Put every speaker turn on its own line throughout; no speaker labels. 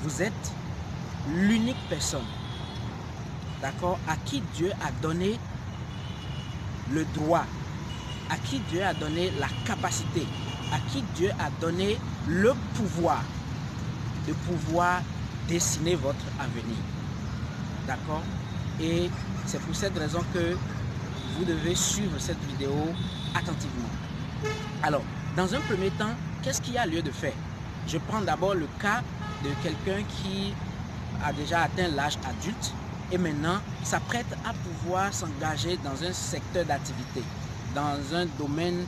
vous êtes l'unique personne, d'accord, à qui Dieu a donné le droit, à qui Dieu a donné la capacité, à qui Dieu a donné le pouvoir de pouvoir dessiner votre avenir. D'accord? Et c'est pour cette raison que vous devez suivre cette vidéo attentivement. Alors, dans un premier temps, qu'est-ce qu'il y a lieu de faire? Je prends d'abord le cas de quelqu'un qui a déjà atteint l'âge adulte et maintenant s'apprête à pouvoir s'engager dans un secteur d'activité, dans un domaine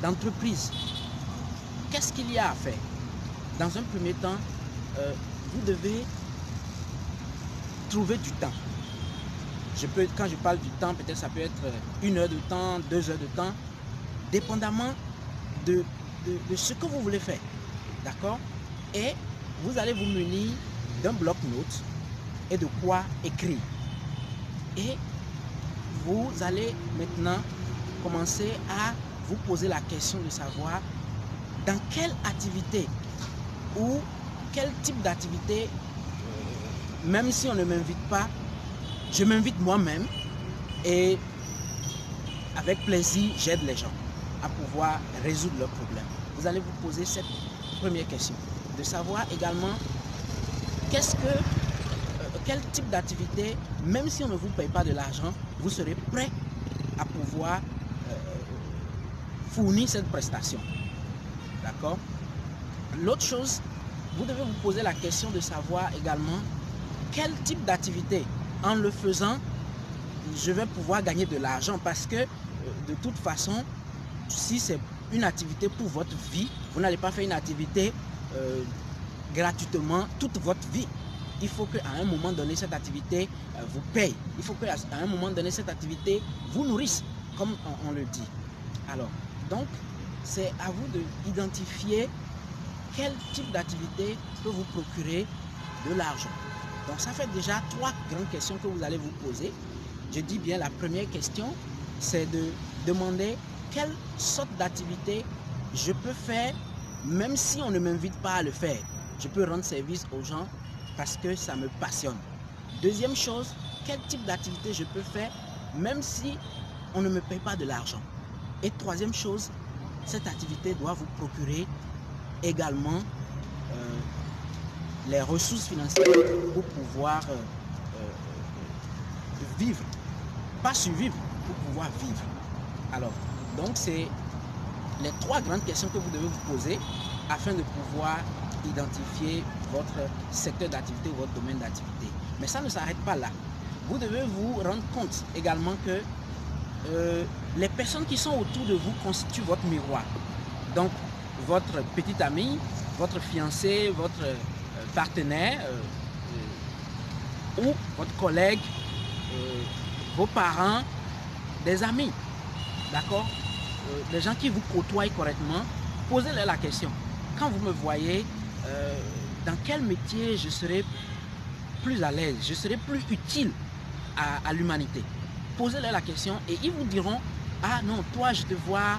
d'entreprise. Qu'est-ce qu'il y a à faire? Dans un premier temps, vous devez trouver du temps. Quand je parle du temps, peut-être ça peut être 1 heure de temps, 2 heures de temps, dépendamment de ce que vous voulez faire. D'accord? Et vous allez vous munir d'un bloc-notes et de quoi écrire. Et vous allez maintenant commencer à vous poser la question de savoir dans quelle activité ou quel type d'activité, même si on ne m'invite pas, je m'invite moi-même et avec plaisir, j'aide les gens à pouvoir résoudre leurs problèmes. Vous allez vous poser cette première question, de savoir également quel type d'activité, même si on ne vous paye pas de l'argent, vous serez prêt à pouvoir fournir cette prestation. D'accord? L'autre chose, vous devez vous poser la question de savoir également quel type d'activité, en le faisant, je vais pouvoir gagner de l'argent parce que de toute façon, si c'est une activité pour votre vie, vous n'allez pas faire une activité gratuitement toute votre vie. Il faut qu'à un moment donné, cette activité vous paye. Il faut qu'à un moment donné, cette activité vous nourrisse, comme on le dit. Alors, donc, c'est à vous d'identifier quel type d'activité peut vous procurer de l'argent. Donc, ça fait déjà 3 grandes questions que vous allez vous poser. Je dis bien, la première question, c'est de demander quelle sorte d'activité je peux faire, même si on ne m'invite pas à le faire. Je peux rendre service aux gens parce que ça me passionne. Deuxième chose, quel type d'activité je peux faire, même si on ne me paye pas de l'argent. Et troisième chose, cette activité doit vous procurer également les ressources financières pour pouvoir vivre, pas survivre, pour pouvoir vivre. Alors, donc c'est les 3 grandes questions que vous devez vous poser afin de pouvoir identifier votre secteur d'activité ou votre domaine d'activité. Mais ça ne s'arrête pas là. Vous devez vous rendre compte également que les personnes qui sont autour de vous constituent votre miroir. Donc, votre petit ami, votre fiancé, votre partenaire ou votre collègue, vos parents, des amis, d'accord, des gens qui vous côtoient correctement, posez-leur la question. Quand vous me voyez, dans quel métier je serai plus à l'aise, je serai plus utile à l'humanité? Posez-leur la question et ils vous diront, ah non, toi je te vois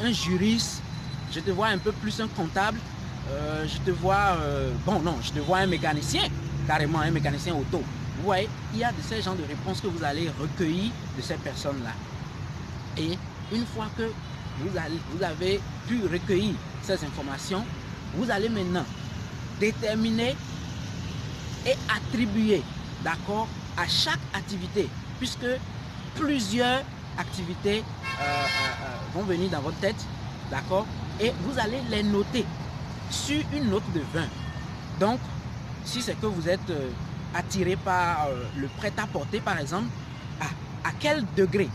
un juriste, je te vois un peu plus un comptable, je te vois, bon non, je te vois un mécanicien, carrément un mécanicien auto. Vous voyez, il y a de ces genres de réponses que vous allez recueillir de ces personnes-là. Et une fois que vous avez pu recueillir ces informations, vous allez maintenant déterminer et attribuer, d'accord, à chaque activité, puisque plusieurs activités vont venir dans votre tête, d'accord, et vous allez les noter sur une note de 20. Donc, si c'est que vous êtes attiré par le prêt-à-porter, par exemple, à quel degré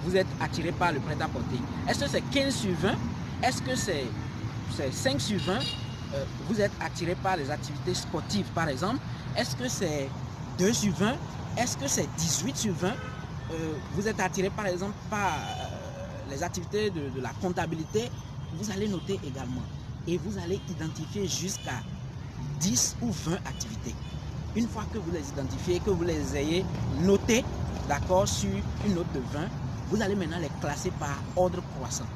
vous êtes attiré par le prêt-à-porter? Est-ce que c'est 15 sur 20? Est-ce que c'est 5 sur 20? Vous êtes attiré par les activités sportives, par exemple? Est-ce que c'est 2 sur 20? Est-ce que c'est 18 sur 20? Vous êtes attiré, par exemple, par les activités de la comptabilité? Vous allez noter également. Et vous allez identifier jusqu'à 10 ou 20 activités. Une fois que vous les identifiez, que vous les ayez notées, d'accord, sur une note de 20, vous allez maintenant les classer par ordre croissant,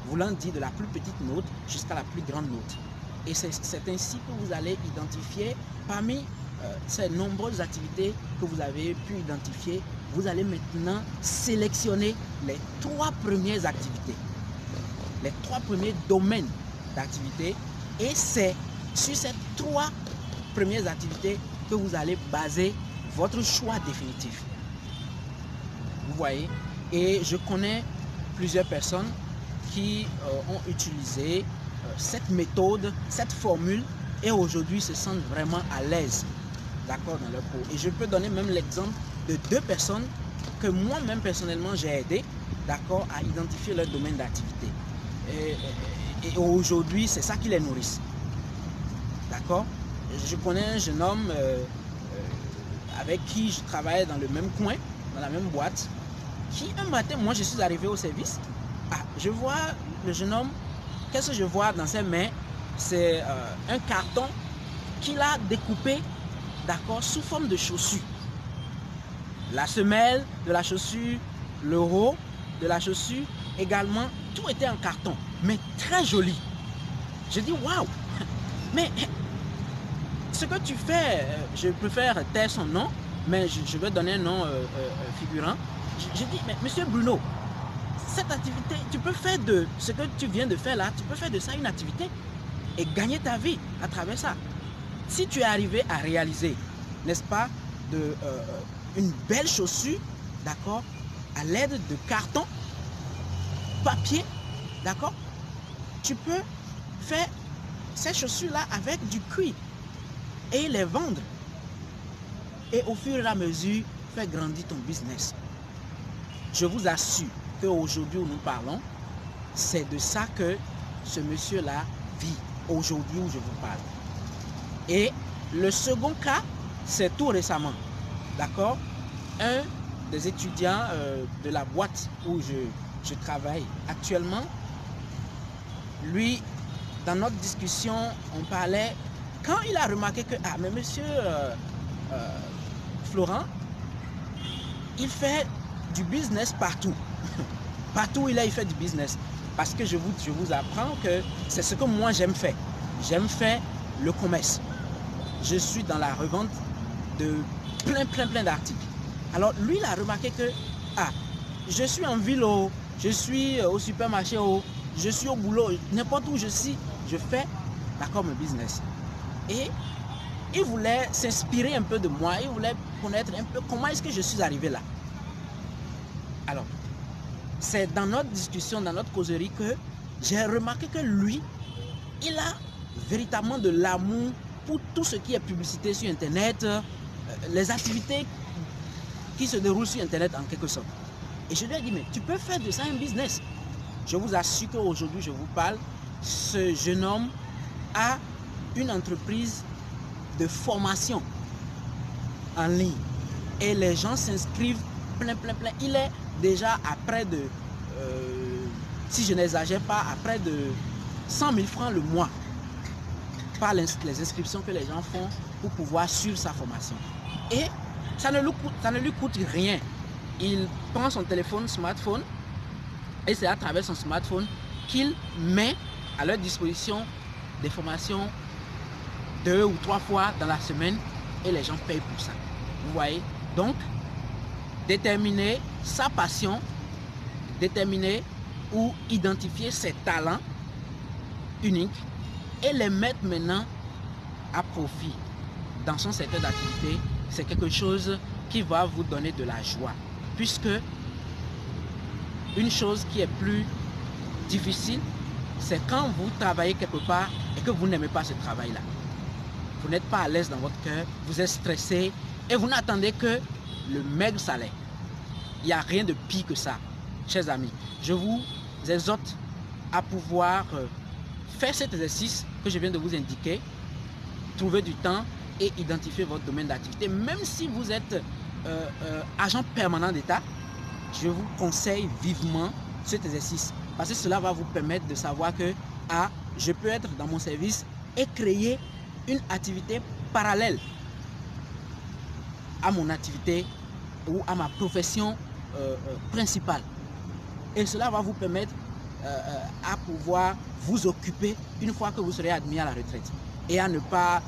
voulant dire de la plus petite note jusqu'à la plus grande note. Et c'est ainsi que vous allez identifier parmi ces nombreuses activités que vous avez pu identifier. Vous allez maintenant sélectionner les 3 premières activités, les 3 premiers domaines d'activité. Et c'est sur ces 3 premières activités que vous allez baser votre choix définitif. Vous voyez? Et je connais plusieurs personnes qui ont utilisé cette méthode, cette formule, et aujourd'hui se sentent vraiment à l'aise, d'accord, dans leur peau. Et je peux donner même l'exemple de 2 personnes que moi-même personnellement j'ai aidé, d'accord, à identifier leur domaine d'activité. Et aujourd'hui, c'est ça qui les nourrit. D'accord? Je connais un jeune homme avec qui je travaillais dans le même coin, dans la même boîte, qui un matin, moi je suis arrivé au service, je vois le jeune homme, qu'est-ce que je vois dans ses mains? C'est un carton qu'il a découpé, d'accord, sous forme de chaussure. La semelle de la chaussure, le haut de la chaussure, également, tout était en carton, mais très joli. Je dis, waouh! Mais ce que tu fais, je préfère taire son nom, mais je vais donner un nom figurant. Je dis, mais monsieur Bruno, cette activité, tu peux faire de ce que tu viens de faire là, tu peux faire de ça une activité et gagner ta vie à travers ça. Si tu es arrivé à réaliser, n'est-ce pas, une belle chaussure, d'accord, à l'aide de carton, papier, d'accord, tu peux faire ces chaussures-là avec du cuir et les vendre. Et au fur et à mesure, faire grandir ton business. Je vous assure qu'aujourd'hui où nous parlons, c'est de ça que ce monsieur-là vit, aujourd'hui où je vous parle. Et le second cas, c'est tout récemment, d'accord? Un des étudiants de la boîte où je travaille actuellement, lui, dans notre discussion, on parlait, quand il a remarqué que, mais monsieur Florent, il fait du business partout. Partout où il est, il fait du business. Parce que je vous apprends que c'est ce que moi j'aime faire. J'aime faire le commerce. Je suis dans la revente de plein d'articles. Alors lui, il a remarqué que, je suis en ville, je suis au supermarché, je suis au boulot, n'importe où je suis, je fais d'accord mon business. Et il voulait s'inspirer un peu de moi, il voulait connaître un peu comment est-ce que je suis arrivé là. Alors, c'est dans notre discussion, dans notre causerie que j'ai remarqué que lui, il a véritablement de l'amour pour tout ce qui est publicité sur Internet, les activités qui se déroulent sur Internet en quelque sorte. Et je lui ai dit, mais tu peux faire de ça un business. Je vous assure qu'aujourd'hui, je vous parle, ce jeune homme a une entreprise de formation en ligne. Et les gens s'inscrivent plein. Il est déjà à près de, si je n'exagère pas, à près de 100 000 francs le mois par les inscriptions que les gens font pour pouvoir suivre sa formation. Et ça ne lui coûte rien. Il prend son téléphone, smartphone, et c'est à travers son smartphone qu'il met à leur disposition des formations 2 ou 3 fois dans la semaine et les gens payent pour ça. Vous voyez? Donc, déterminer sa passion, déterminer ou identifier ses talents uniques et les mettre maintenant à profit dans son secteur d'activité, c'est quelque chose qui va vous donner de la joie. Puisque une chose qui est plus difficile, c'est quand vous travaillez quelque part et que vous n'aimez pas ce travail-là. Vous n'êtes pas à l'aise dans votre cœur, vous êtes stressé et vous n'attendez que le maigre salaire. Il n'y a rien de pire que ça, chers amis. Je vous exhorte à pouvoir faire cet exercice que je viens de vous indiquer, trouver du temps et identifier votre domaine d'activité. Même si vous êtes agent permanent d'État, je vous conseille vivement cet exercice parce que cela va vous permettre de savoir que je peux être dans mon service et créer une activité parallèle à mon activité ou à ma profession principale. Et cela va vous permettre à pouvoir vous occuper une fois que vous serez admis à la retraite et à ne pas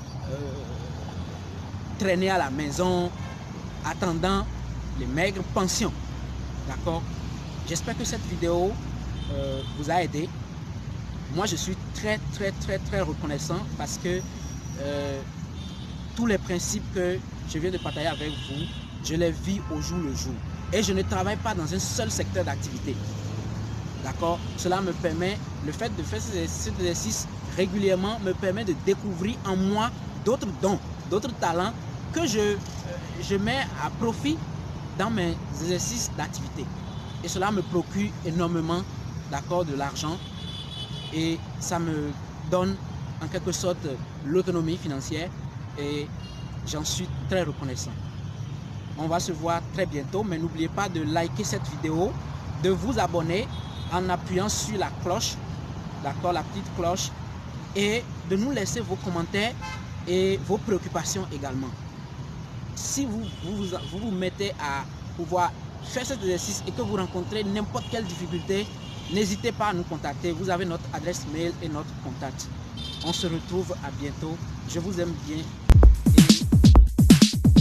traîner à la maison attendant les maigres pensions. D'accord? J'espère que cette vidéo vous a aidé. Moi, je suis très reconnaissant parce que tous les principes que je viens de partager avec vous, je les vis au jour le jour. Et je ne travaille pas dans un seul secteur d'activité. D'accord? Cela me permet, le fait de faire cet exercice régulièrement me permet de découvrir en moi d'autres dons, d'autres talents que je mets à profit dans mes exercices d'activité. Et cela me procure énormément, d'accord, de l'argent. Et ça me donne en quelque sorte l'autonomie financière. Et j'en suis très reconnaissant. On va se voir très bientôt, mais n'oubliez pas de liker cette vidéo, de vous abonner en appuyant sur la cloche, d'accord, la petite cloche, et de nous laisser vos commentaires et vos préoccupations également. Si vous mettez à pouvoir faire cet exercice et que vous rencontrez n'importe quelle difficulté, n'hésitez pas à nous contacter. Vous avez notre adresse mail et notre contact. On se retrouve à bientôt. Je vous aime bien.